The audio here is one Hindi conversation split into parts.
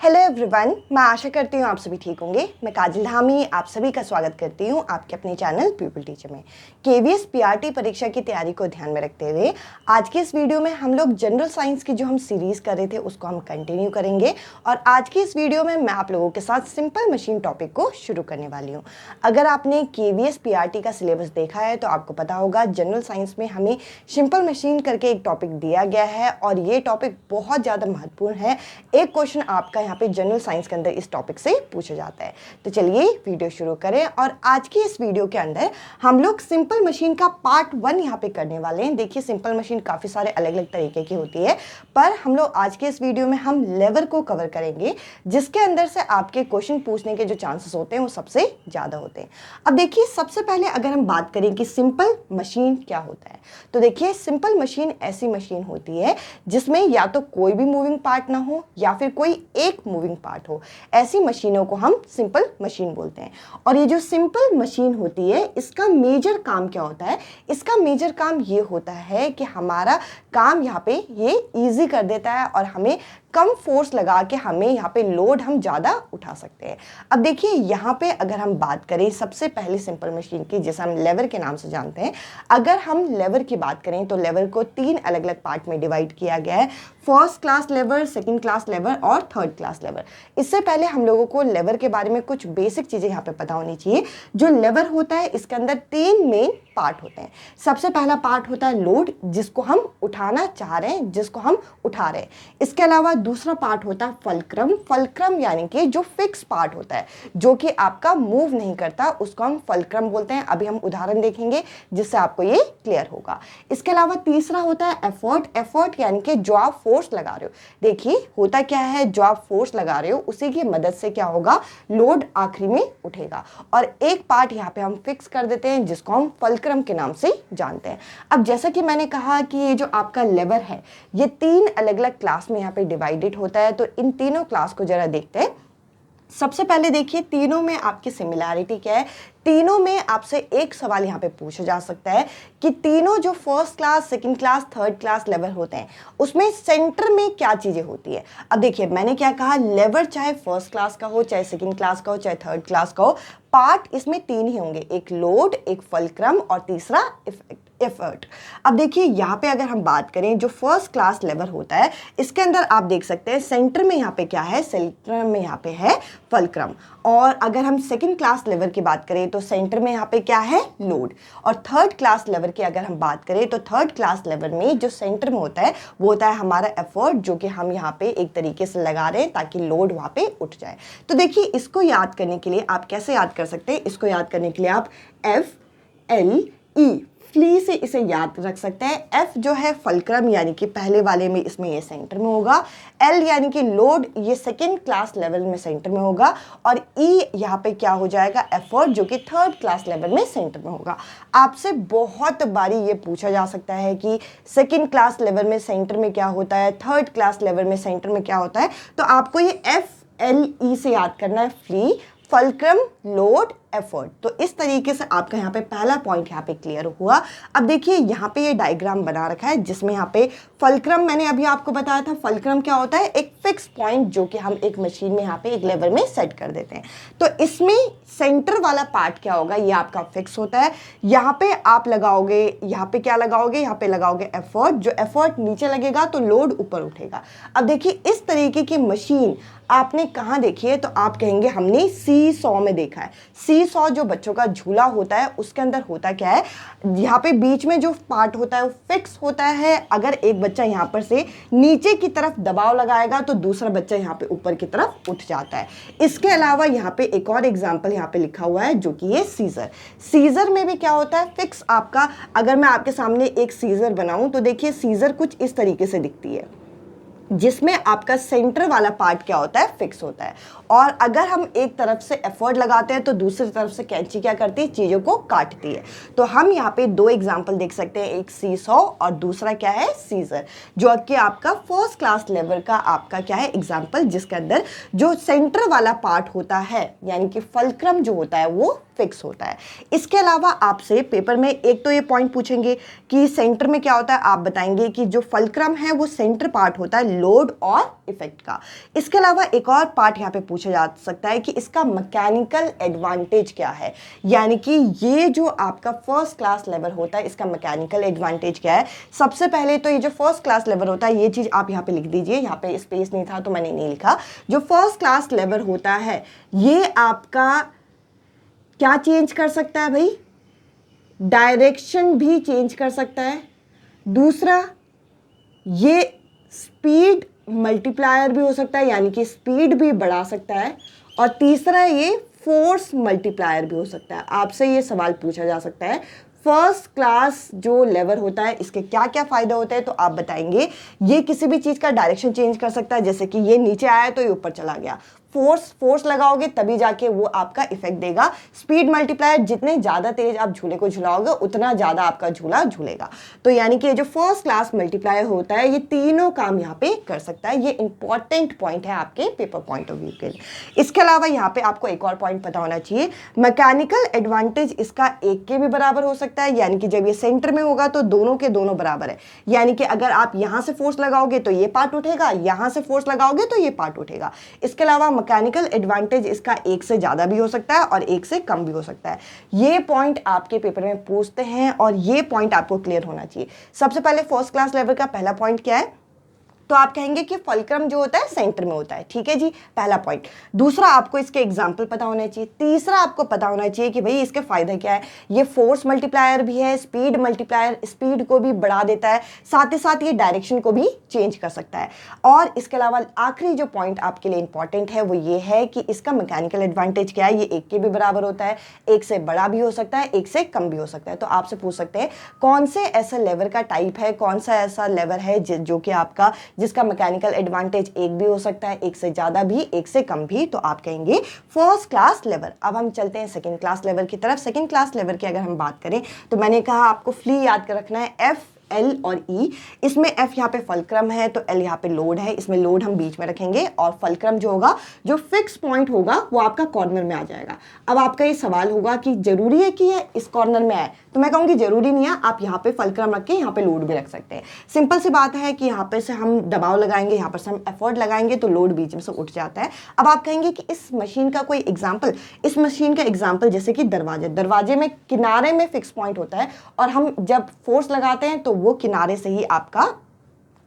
हेलो एवरीवन, मैं आशा करती हूँ आप सभी ठीक होंगे। मैं काजल धामी आप सभी का स्वागत करती हूँ आपके अपने चैनल पीपल टीचर में। केवीएस पीआरटी परीक्षा की तैयारी को ध्यान में रखते हुए आज के इस वीडियो में हम लोग जनरल साइंस की जो हम सीरीज़ कर रहे थे उसको हम कंटिन्यू करेंगे। और आज की इस वीडियो में मैं आप लोगों के साथ सिंपल मशीन टॉपिक को शुरू करने वाली हूँ। अगर आपने केवीएस पीआरटी का सिलेबस देखा है तो आपको पता होगा जनरल साइंस में हमें सिंपल मशीन करके एक टॉपिक दिया गया है और ये टॉपिक बहुत ज़्यादा महत्वपूर्ण है। एक क्वेश्चन आपका यहाँ पे जनरल साइंस के अंदर इस टॉपिक से पूछा जाता है। तो चलिए वीडियो शुरू करें। और आज की इस वीडियो के अंदर हम लोग सिंपल मशीन का पार्ट 1 यहाँ पे करने वाले हैं। देखिए सिंपल मशीन काफ़ी सारे अलग अलग तरीके की होती है, पर हम लोग आज के इस वीडियो में हम लेवर को कवर करेंगे, जिसके अंदर से आपके क्वेश्चन पूछने के जो चांसेस होते हैं वो सबसे ज़्यादा होते हैं। अब देखिए सबसे पहले अगर हम बात करें कि सिंपल मशीन क्या होता है, तो देखिए सिंपल मशीन ऐसी मशीन होती है जिसमें या तो कोई भी मूविंग पार्ट ना हो या फिर कोई एक मूविंग पार्ट हो। ऐसी मशीनों को हम सिंपल मशीन बोलते हैं। और ये जो सिंपल मशीन होती है इसका मेजर काम क्या होता है? इसका मेजर काम ये होता है कि हमारा काम यहाँ पे ये इजी कर देता है और हमें कम फोर्स लगा के हमें यहाँ पे लोड हम ज़्यादा उठा सकते हैं। अब देखिए यहाँ पे अगर हम बात करें सबसे पहले सिंपल मशीन की, जिसे हम लेवर के नाम से जानते हैं, अगर हम लेवर की बात करें तो लेवर को 3 अलग अलग पार्ट में डिवाइड किया गया है। फर्स्ट क्लास लेवर, सेकंड क्लास लेवर और थर्ड क्लास लेवर। इससे पहले हम लोगों को लेवर के बारे में कुछ बेसिक चीज़ें यहाँ पे पता होनी चाहिए। जो लेवर होता है इसके अंदर 3 मेन पार्ट होते हैं। सबसे पहला पार्ट होता है लोड, जिसको हम उठाना चाह रहे हैं, जिसको हम उठा रहे हैं। इसके अलावा दूसरा पार्ट होता है फलक्रम। फलक्रम यानी कि जो फिक्स पार्ट होता है, जो कि आपका मूव नहीं करता, उसको हम फलक्रम बोलते हैं। अभी हम उदाहरण देखेंगे जिससे आपको ये क्लियर होगा। इसके अलावा तीसरा होता है एफर्ट। एफर्ट यानी कि जो आप फोर्स लगा रहे हो। देखिए होता क्या है, जो आप फोर्स लगा रहे हो उसी की मदद से क्या होगा, लोड आखिरी में उठेगा। और एक पार्ट यहाँ पे हम फिक्स कर देते हैं जिसको हम फलक्रम के नाम से जानते हैं। अब जैसा कि मैंने कहा कि ये जो आपका लेवर है ये 3 अलग अलग क्लास में यहाँ पे डिवाइडेड होता है। तो इन तीनों क्लास को जरा देखते हैं। सबसे पहले देखिए तीनों में आपकी सिमिलैरिटी क्या है। तीनों में आपसे एक सवाल यहाँ पे पूछा जा सकता है कि तीनों जो first class, second class, third class लेवर होते हैं उसमें सेंटर में क्या चीज़ें होती है। अब देखिए मैंने क्या कहा, लेवर चाहे फर्स्ट क्लास का हो, चाहे सेकंड क्लास का हो, चाहे थर्ड क्लास का हो, पार्ट इसमें 3 ही होंगे, एक लोड, एक फलक्रम और तीसरा एफर्ट। अब देखिए यहाँ पे अगर हम बात करें जो फर्स्ट क्लास लेवर होता है इसके अंदर आप देख सकते हैं सेंटर में यहाँ पे क्या है, सेंटर में यहाँ पे है फलक्रम। और अगर हम सेकंड क्लास लेवर की बात करें तो सेंटर में यहाँ पे क्या है, लोड। और थर्ड क्लास लेवर की अगर हम बात करें तो थर्ड क्लास लेवर में जो सेंटर में होता है वो होता है हमारा एफर्ट, जो कि हम यहाँ पे एक तरीके से लगा रहे हैं ताकि लोड वहाँ पे उठ जाए। तो देखिए इसको याद करने के लिए आप कैसे याद कर सकते हैं, इसको याद करने के लिए आप FLE फ्ली से इसे याद रख सकते हैं। F जो है फलक्रम यानी कि पहले वाले में इसमें ये सेंटर में होगा, L यानी कि लोड ये सेकेंड क्लास लेवल में सेंटर में होगा, और E यहाँ पे क्या हो जाएगा, एफर्ट, जो कि थर्ड क्लास लेवल में सेंटर में होगा। आपसे बहुत बारी ये पूछा जा सकता है कि सेकेंड क्लास लेवल में सेंटर में क्या होता है, थर्ड क्लास लेवल में सेंटर में क्या होता है। तो आपको ये FLE से याद करना है, फ्ली, फलक्रम, लोड, एफर्ट। तो इस तरीके से आपका यहाँ पे पहला पॉइंट यहाँ पे क्लियर हुआ। अब देखिए यहाँ पे ये डायग्राम बना रखा है जिसमें यहाँ पे फलक्रम, मैंने अभी आपको बताया था फलक्रम क्या होता है, एक फिक्स पॉइंट जो कि हम एक मशीन में यहाँ पे एक लेवर में सेट कर देते हैं। तो इसमें सेंटर वाला पार्ट क्या होगा, ये आपका फिक्स होता है। यहाँ पे आप लगाओगे, यहाँ पे क्या लगाओगे, यहाँ पे लगाओगे एफर्ट। जो एफर्ट नीचे लगेगा तो लोड ऊपर उठेगा। अब देखिए इस तरीके की मशीन आपने कहाँ देखी है, तो आप कहेंगे हमने सी सॉ में देखा है। सी सॉ जो बच्चों का झूला होता है उसके अंदर होता क्या है, यहाँ पे बीच में जो पार्ट होता है वो फिक्स होता है। अगर एक बच्चा यहाँ पर से नीचे की तरफ दबाव लगाएगा तो दूसरा बच्चा यहाँ पे ऊपर की तरफ उठ जाता है। इसके अलावा यहाँ पे एक और एग्जाम्पल यहाँ पे लिखा हुआ है जो कि ये सीजर। सीजर में भी क्या होता है, फिक्स आपका, अगर मैं आपके सामने एक सीजर बनाऊं तो देखिए सीजर कुछ इस तरीके से दिखती है, जिसमें आपका सेंटर वाला पार्ट क्या होता है, फिक्स होता है। और अगर हम एक तरफ से एफर्ट लगाते हैं तो दूसरी तरफ से कैंची क्या करती है, चीज़ों को काटती है। तो हम यहाँ पे 2 एग्जाम्पल देख सकते हैं, एक सी सॉ और दूसरा क्या है, सीजर, जो कि आपका फर्स्ट क्लास लेवल का आपका क्या है एग्जाम्पल, जिसके अंदर जो सेंटर वाला पार्ट होता है यानी कि फलक्रम जो होता है वो फिक्स होता है। इसके अलावा आपसे पेपर में एक तो ये पॉइंट पूछेंगे कि सेंटर में क्या होता है, आप बताएंगे कि जो फलक्रम है वो सेंटर पार्ट होता है लोड और इफेक्ट का। इसके अलावा एक और पार्ट यहाँ पे पूछा जा सकता है कि इसका मैकेनिकल एडवांटेज क्या है, यानी कि ये जो आपका फर्स्ट क्लास लेवर होता है इसका मैकेनिकल एडवांटेज क्या है। सबसे पहले तो ये जो फर्स्ट क्लास लेवर होता है, ये चीज आप यहाँ पे लिख दीजिए, यहाँ पे स्पेस नहीं था तो मैंने नहीं लिखा। जो फर्स्ट क्लास लेवर होता है ये आपका क्या चेंज कर सकता है भाई, डायरेक्शन भी चेंज कर सकता है। दूसरा, ये स्पीड मल्टीप्लायर भी हो सकता है, यानी कि स्पीड भी बढ़ा सकता है। और तीसरा, ये फोर्स मल्टीप्लायर भी हो सकता है। आपसे ये सवाल पूछा जा सकता है फर्स्ट क्लास जो लेवर होता है इसके क्या क्या फायदे होते हैं, तो आप बताएंगे ये किसी भी चीज का डायरेक्शन चेंज कर सकता है, जैसे कि ये नीचे आया तो ये ऊपर चला गया। फोर्स लगाओगे तभी जाके वो आपका इफेक्ट देगा। स्पीड मल्टीप्लायर, जितने ज़्यादा तेज आप झूले को झुलाओगे उतना ज़्यादा आपका झूला झूलेगा। तो यानी कि जो फर्स्ट क्लास मल्टीप्लायर होता है ये तीनों काम यहाँ पे कर सकता है। ये इंपॉर्टेंट पॉइंट है आपके पेपर पॉइंट ऑफ व्यू के लिए। इसके अलावा यहाँ पे आपको एक और पॉइंट पता होना चाहिए, मैकेनिकल एडवांटेज इसका एक के भी बराबर हो सकता है, यानी कि जब ये सेंटर में होगा तो दोनों के दोनों बराबर है। यानी कि अगर आप यहाँ से फोर्स लगाओगे तो ये पार्ट उठेगा, यहाँ से फोर्स लगाओगे तो ये पार्ट उठेगा। इसके अलावा मैकेनिकल एडवांटेज इसका एक से ज्यादा भी हो सकता है और एक से कम भी हो सकता है। ये पॉइंट आपके पेपर में पूछते हैं और ये पॉइंट आपको क्लियर होना चाहिए। सबसे पहले फर्स्ट क्लास लेवल का पहला पॉइंट क्या है, तो आप कहेंगे कि फलक्रम जो होता है सेंटर में होता है, ठीक है जी, पहला पॉइंट। दूसरा, आपको इसके एग्जाम्पल पता होना चाहिए। तीसरा, आपको पता होना चाहिए कि भाई इसके फायदे क्या है। ये फोर्स मल्टीप्लायर भी है, स्पीड मल्टीप्लायर, स्पीड को भी बढ़ा देता है, साथ ही साथ ये डायरेक्शन को भी चेंज कर सकता है। और इसके अलावा आखिरी जो पॉइंट आपके लिए इंपॉर्टेंट है वो ये है कि इसका मैकेनिकल एडवांटेज क्या है, ये एक के भी बराबर होता है, एक से बड़ा भी हो सकता है, एक से कम भी हो सकता है। तो आपसे पूछ सकते हैं कौन से ऐसा लेवर का टाइप है, कौन सा ऐसा लेवर है जो कि आपका जिसका मैकेनिकल एडवांटेज एक भी हो सकता है, एक से ज्यादा भी, एक से कम भी, तो आप कहेंगे फर्स्ट क्लास लेवर। अब हम चलते हैं सेकंड क्लास लेवर की तरफ। सेकंड क्लास लेवर की अगर हम बात करें तो मैंने कहा आपको फ्ली याद कर रखना है, एफ, एल और ई। इसमें एफ यहाँ पे फलक्रम है तो एल यहाँ पे लोड है, इसमें लोड हम बीच में रखेंगे और फलक्रम जो होगा, जो फिक्स पॉइंट होगा वो आपका कॉर्नर में आ जाएगा। अब आपका ये सवाल होगा कि जरूरी है कि ये इस कॉर्नर में आए, तो मैं कहूँगी जरूरी नहीं है, आप यहाँ पे फलक्रम रख के यहाँ पे लोड भी रख सकते हैं। सिंपल सी बात है कि यहाँ पे से हम दबाव लगाएंगे, यहाँ पर से हम एफर्ट लगाएंगे तो लोड बीच में से उठ जाता है। अब आप कहेंगे कि इस मशीन का कोई एग्जाम्पल, इस मशीन का एग्जाम्पल जैसे कि दरवाजे में किनारे में फिक्स पॉइंट होता है और हम जब फोर्स लगाते हैं तो वो किनारे से ही आपका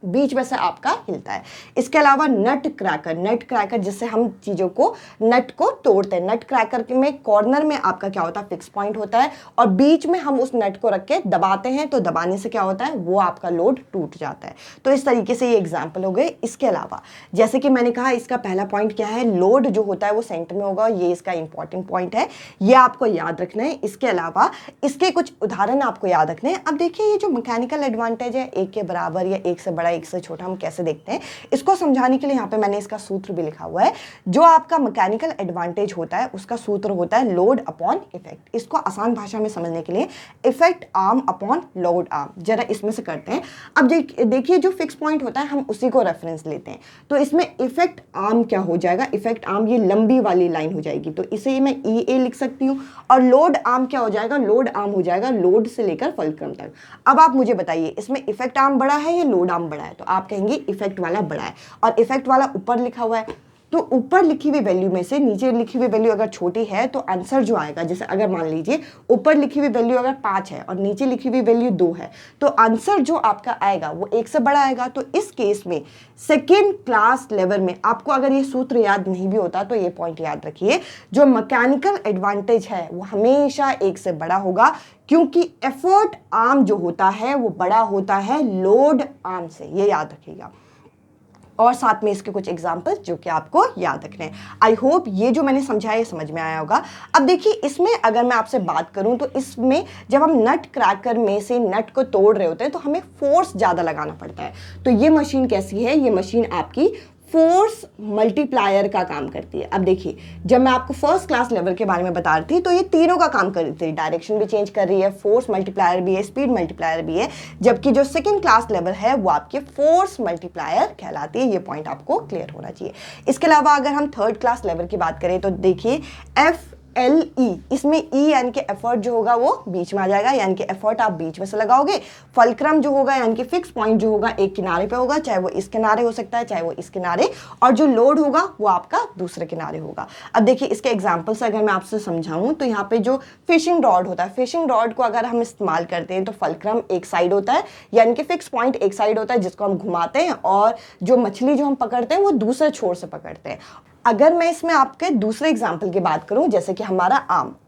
बीच में से आपका हिलता है। इसके अलावा नट क्रैकर जिससे हम चीज़ों को, नट को तोड़ते हैं। नट क्रैकर में कॉर्नर में आपका क्या होता है, फिक्स पॉइंट होता है और बीच में हम उस नट को रख के दबाते हैं तो दबाने से क्या होता है, वो आपका लोड टूट जाता है। तो इस तरीके से ये एग्जाम्पल हो गए। इसके अलावा जैसे कि मैंने कहा इसका पहला पॉइंट क्या है, लोड जो होता है वो सेंटर में होगा, ये इसका इंपॉर्टेंट पॉइंट है, ये आपको याद रखना है। इसके अलावा इसके कुछ उदाहरण आपको याद रखने हैं। अब देखिए ये जो मैकेनिकल एडवांटेज है, एक के बराबर या एक से बड़ा, एक से छोटा, हम कैसे देखते हैं इसको समझाने के लिए यहाँ पे मैंने इसका सूत्र भी लिखा हुआ है। जो आपका मैकेनिकल एडवांटेज होता है उसका सूत्र होता है लोड अपॉन इफेक्ट। इसको आसान भाषा में समझने के लिए effect arm upon load arm, जरा इसमें से करते हैं। अब देखिए जो फिक्स पॉइंट होता है हम उसी को रेफरेंस लेते हैं, तो इसमें इफेक्ट आर्म क्या हो जाएगा, इफेक्ट आर्म ये लंबी वाली लाइन हो जाएगी, तो इसे मैं ई ए लिख सकती हूँ। और लोड आर्म क्या हो जाएगा, लोड आर्म हो जाएगा लोड से लेकर फलक्रम तक। अब आप मुझे बताइए इसमें इफेक्ट आर्म बड़ा है या लोड आर्म बड़ा है, तो आप कहेंगे इफेक्ट वाला बड़ा है और इफेक्ट वाला ऊपर लिखा हुआ है। तो ऊपर लिखी हुई वैल्यू में से नीचे लिखी हुई वैल्यू अगर छोटी है तो आंसर जो आएगा, जैसे अगर मान लीजिए ऊपर लिखी हुई वैल्यू अगर 5 है और नीचे लिखी हुई वैल्यू 2 है, तो आंसर जो आपका आएगा वो 1 से बड़ा आएगा। तो इस केस में सेकेंड क्लास लेवल में आपको अगर ये सूत्र याद नहीं भी होता तो ये पॉइंट याद रखिए, जो मैकेनिकल एडवांटेज है वो हमेशा 1 से बड़ा होगा, क्योंकि एफर्ट आर्म जो होता है वो बड़ा होता है लोड आर्म से, ये याद रखिएगा। और साथ में इसके कुछ एग्जाम्पल जो कि आपको याद रखने हैं। आई होप ये जो मैंने समझाया ये समझ में आया होगा। अब देखिए इसमें अगर मैं आपसे बात करूं तो इसमें जब हम नट क्रैकर में से नट को तोड़ रहे होते हैं तो हमें फोर्स ज़्यादा लगाना पड़ता है। तो ये मशीन कैसी है, ये मशीन आपकी फोर्स मल्टीप्लायर का काम करती है। अब देखिए जब मैं आपको फर्स्ट क्लास लेवल के बारे में बता रही थी तो ये तीनों का काम कर रही थी, डायरेक्शन भी चेंज कर रही है, फोर्स मल्टीप्लायर भी है, स्पीड मल्टीप्लायर भी है, जबकि जो सेकंड क्लास लेवल है वो आपके फोर्स मल्टीप्लायर कहलाती है। ये पॉइंट आपको क्लियर होना चाहिए। इसके अलावा अगर हम थर्ड क्लास लेवल की बात करें तो देखिए एफ, FLE, इसमें E यानी कि एफर्ट जो होगा वो बीच में आ जाएगा, यानी कि एफर्ट आप बीच में से लगाओगे। फलक्रम जो होगा यानी कि फिक्स पॉइंट जो होगा एक किनारे पे होगा, चाहे वो इस किनारे हो सकता है चाहे वो इस किनारे, और जो लोड होगा वो आपका दूसरे किनारे होगा। अब देखिए इसके एग्जाम्पल से अगर मैं आपसे समझाऊं तो यहाँ पे जो फिशिंग रॉड होता है, फिशिंग रॉड को अगर हम इस्तेमाल करते हैं तो फलक्रम एक साइड होता है, यानी कि फिक्स पॉइंट एक साइड होता है जिसको हम घुमाते हैं, और जो मछली जो हम पकड़ते हैं वो दूसरे छोर से पकड़ते हैं। अगर मैं इसमें आपके दूसरे एग्जाम्पल की बात करूं, जैसे कि हमारा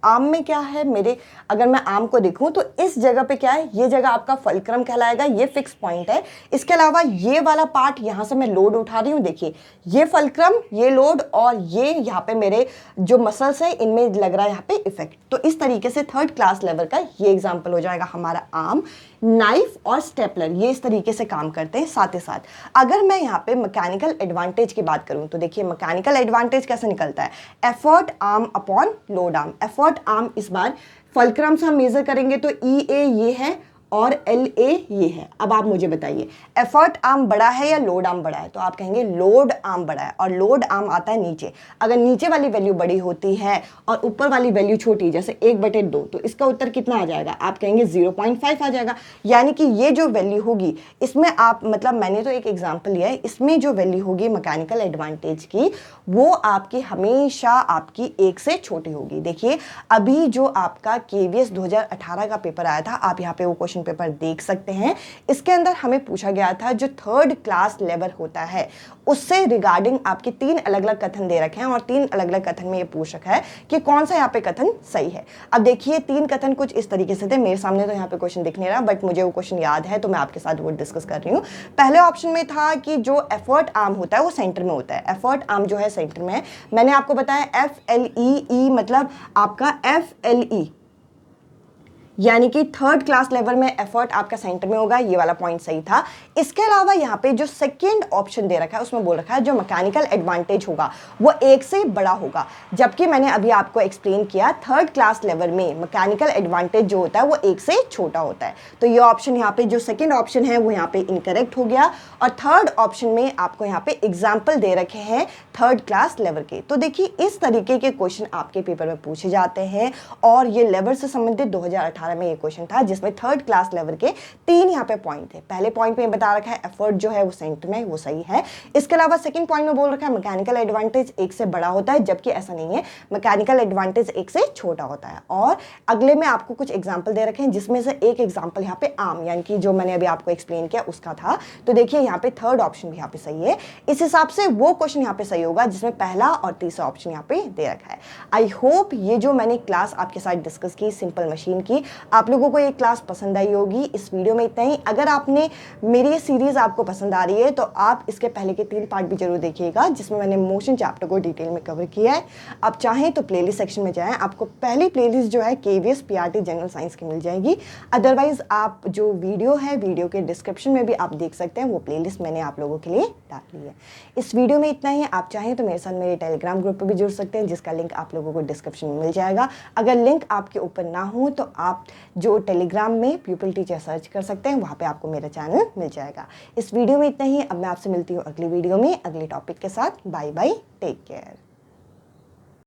आम में क्या है मेरे, अगर मैं आम को देखूं तो इस जगह पे क्या है, ये जगह आपका फलक्रम कहलाएगा, ये फिक्स पॉइंट है। इसके अलावा ये वाला पार्ट यहां से मैं लोड उठा रही हूं, देखिए ये फलक्रम, ये लोड, और ये यहाँ पे मेरे जो मसल्स है इनमें लग रहा है यहाँ पे इफेक्ट। तो इस तरीके से थर्ड क्लास लेवल का ये एग्जाम्पल हो जाएगा हमारा आम। नाइफ और स्टेपलर ये इस तरीके से काम करते हैं साथ ही साथ। अगर मैं यहाँ पे मैकेनिकल एडवांटेज की बात करूँ तो देखिए मैकेनिकल एडवांटेज कैसे निकलता है, effort arm upon load arm. Effort arm इस बार फलक्रम से हम मेजर करेंगे तो EA ये है और LA ये है। अब आप मुझे बताइए एफर्ट आर्म बड़ा है या लोड आर्म बड़ा है, तो आप कहेंगे लोड आर्म बड़ा है, और लोड आर्म आता है नीचे। अगर नीचे वाली वैल्यू बड़ी होती है और ऊपर वाली वैल्यू छोटी, जैसे 1/2, तो इसका उत्तर कितना आ जाएगा, आप कहेंगे 0.5 आ जाएगा। यानी कि ये जो वैल्यू होगी इसमें आप, मतलब मैंने तो एक एग्जाम्पल लिया है, इसमें जो वैल्यू होगी मैकेनिकल एडवांटेज की वो आपकी हमेशा आपकी 1 से छोटी होगी। देखिए अभी जो आपका KVS 2018 का पेपर आया था, आप यहाँ पे वो क्वेश्चन पेपर देख सकते हैं। इसके अंदर हमें पूछा गया था जो थर्ड क्लास लेवल होता है उससे रिगार्डिंग आपके 3 अलग अलग कथन दे रखे हैं, और 3 अलग अलग कथन में ये पूछ रखा है कि कौन सा यहाँ पे कथन सही है। अब देखिए 3 कथन कुछ इस तरीके से थे, मेरे सामने तो यहाँ पे क्वेश्चन दिख नहीं रहा, बट मुझे वो क्वेश्चन याद है तो मैं आपके साथ वो डिस्कस कर रही हूँ। पहले ऑप्शन में था कि जो एफर्ट आर्म होता है वो सेंटर में होता है, एफर्ट आर्म जो है सेंटर में है। मैंने आपको बताया FLE, मतलब आपका FLE यानी कि थर्ड क्लास लेवल में एफर्ट आपका सेंटर में होगा, ये वाला पॉइंट सही था। इसके अलावा यहाँ पे जो सेकंड ऑप्शन दे रखा है उसमें बोल रखा है जो मैकेनिकल एडवांटेज होगा वो 1 से बड़ा होगा, जबकि मैंने अभी आपको एक्सप्लेन किया थर्ड क्लास लेवल में मैकेनिकल एडवांटेज जो होता है वो 1 से छोटा होता है। तो ये ऑप्शन यहाँ पे जो सेकेंड ऑप्शन है वो यहाँ पे इनकरेक्ट हो गया, और थर्ड ऑप्शन में आपको यहाँ पे एग्जाम्पल दे रखे हैं थर्ड क्लास लेवल के। तो देखिए इस तरीके के क्वेश्चन आपके पेपर में पूछे जाते हैं, और ये लेवल से संबंधित 2018 में ये क्वेश्चन था जिसमें थर्ड क्लास लेवल के 3 यहाँ पे पॉइंट थे। पहले पॉइंट में बता रखा है एफर्ट जो है वो सेंटर में, वो सही है। इसके अलावा सेकंड पॉइंट में बोल रखा है मैकेनिकल एडवांटेज 1 से बड़ा होता है, जबकि ऐसा नहीं है, मैकेनिकल एडवांटेज 1 से छोटा होता है। और अगले में आपको कुछ एग्जाम्पल दे रखे हैं जिसमें से एक एग्जाम्पल यहाँ पे आम यानी कि जो मैंने अभी आपको एक्सप्लेन किया उसका था। तो देखिए यहाँ पे थर्ड ऑप्शन भी यहाँ पे सही है। इस हिसाब से वो क्वेश्चन यहाँ पे सही होगा जिसमें पहला और तीसरा ऑप्शन यहाँ पे दे रखा है। आई होप ये जो मैंने क्लास आपके साथ डिस्कस की सिंपल मशीन की, आप लोगों को ये क्लास पसंद आई होगी। इस वीडियो में इतना ही। अगर आपने मेरी ये सीरीज आपको पसंद आ रही है तो आप इसके पहले के 3 पार्ट भी जरूर देखिएगा जिसमें मैंने मोशन चैप्टर को डिटेल में कवर किया है। आप चाहें तो प्लेलिस्ट सेक्शन में जाएं, आपको पहली प्लेलिस्ट जो है KVS PRT जनरल साइंस की मिल जाएगी। अदरवाइज आप जो वीडियो है वीडियो के डिस्क्रिप्शन में भी आप देख सकते हैं, वो प्लेलिस्ट मैंने आप लोगों के लिए डाल ली है। इस वीडियो में इतना ही। आप चाहें तो मेरे साथ मेरे टेलीग्राम ग्रुप पर भी जुड़ सकते हैं जिसका लिंक आप लोगों को डिस्क्रिप्शन में मिल जाएगा। अगर लिंक आपके ऊपर ना हो तो आप जो टेलीग्राम में प्यूपिल टीचर सर्च कर सकते हैं, वहाँ पे आपको मेरा चैनल मिल जाएगा। इस वीडियो में इतना ही। अब मैं आपसे मिलती हूँ अगली वीडियो में अगले टॉपिक के साथ। Bye bye, take care.